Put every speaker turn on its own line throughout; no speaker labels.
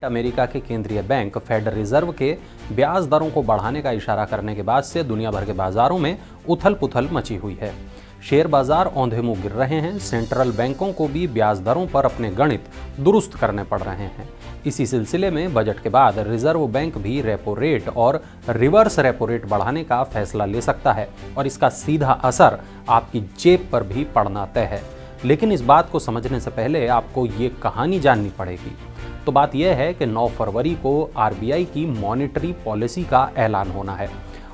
America के केंद्रीय bank fade reserve के ब्याज दरों को बढ़ाने का इशारा करने के बाद से दुनिया भर के बाजारों में उथल पुथल मची हुई है। शेयर बाजार औंधे मुंह गिर रहे हैं। सेंट्रल बैंकों को भी ब्याज दरों पर अपने गणित दुरुस्त करने पड़ रहे हैं। इसी सिलसिले में बजट के बाद रिजर्व बैंक भी रेपो रेट और रिवर्स रेपो रेट बढ़ाने का फैसला ले सकता है और इसका सीधा असर आपकी जेब पर भी पड़ना तय है। लेकिन इस बात को समझने से पहले आपको ये कहानी जाननी पड़ेगी। तो बात यह है कि 9 फरवरी को आरबीआई की मॉनेटरी पॉलिसी का ऐलान होना है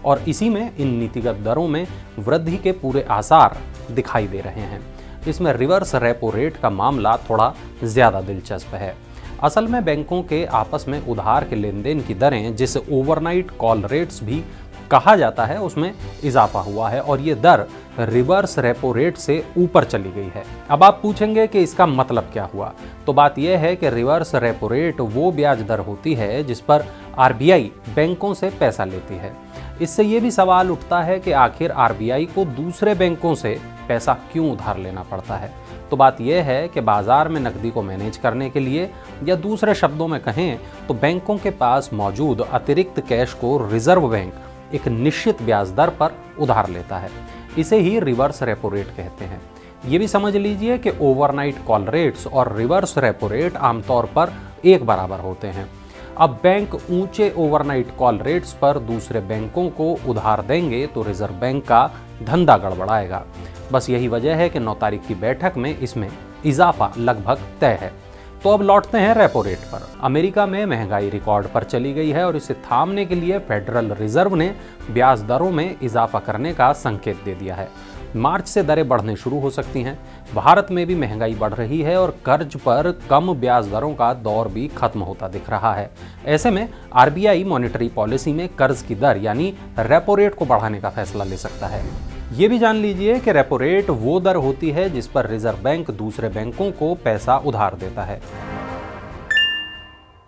और इसी में इन नीतिगत दरों में वृद्धि के पूरे आसार दिखाई दे रहे हैं। इसमें रिवर्स रेपो रेट का मामला थोड़ा ज़्यादा दिलचस्प है। असल में बैंकों के आपस में उधार के लेन देन की दरें, जिसे ओवरनाइट कॉल रेट्स भी कहा जाता है, उसमें इजाफा हुआ है और ये दर रिवर्स रेपो रेट से ऊपर चली गई है। अब आप पूछेंगे कि इसका मतलब क्या हुआ। तो बात यह है कि रिवर्स रेपो रेट वो ब्याज दर होती है जिस पर आरबीआई बैंकों से पैसा लेती है। इससे ये भी सवाल उठता है कि आखिर आरबीआई को दूसरे बैंकों से पैसा क्यों उधार लेना पड़ता है। तो बात यह है कि बाजार में नकदी को मैनेज करने के लिए, या दूसरे शब्दों में कहें तो बैंकों के पास मौजूद अतिरिक्त कैश को रिजर्व बैंक एक निश्चित ब्याज दर पर उधार लेता है। इसे ही रिवर्स रेपो रेट कहते हैं। ये भी समझ लीजिए कि ओवरनाइट कॉल रेट्स और रिवर्स रेपो रेट आमतौर पर एक बराबर होते हैं। अब बैंक ऊंचे ओवरनाइट कॉल रेट्स पर दूसरे बैंकों को उधार देंगे तो रिजर्व बैंक का धंधा गड़बड़ाएगा। बस यही वजह है कि 9 तारीख की बैठक में इसमें इजाफा लगभग तय है। तो अब लौटते हैं रेपो रेट पर। अमेरिका में महंगाई रिकॉर्ड पर चली गई है और इसे थामने के लिए फेडरल रिजर्व ने ब्याज दरों में इजाफा करने का संकेत दे दिया है। मार्च से दरें बढ़ने शुरू हो सकती हैं। भारत में भी महंगाई बढ़ रही है और कर्ज पर कम ब्याज दरों का दौर भी खत्म होता दिख रहा है। ऐसे में आरबीआई मॉनेटरी पॉलिसी में कर्ज की दर यानी रेपो रेट को बढ़ाने का फैसला ले सकता है। ये भी जान लीजिए कि रेपो रेट वो दर होती है जिस पर रिजर्व बैंक दूसरे बैंकों को पैसा उधार देता है।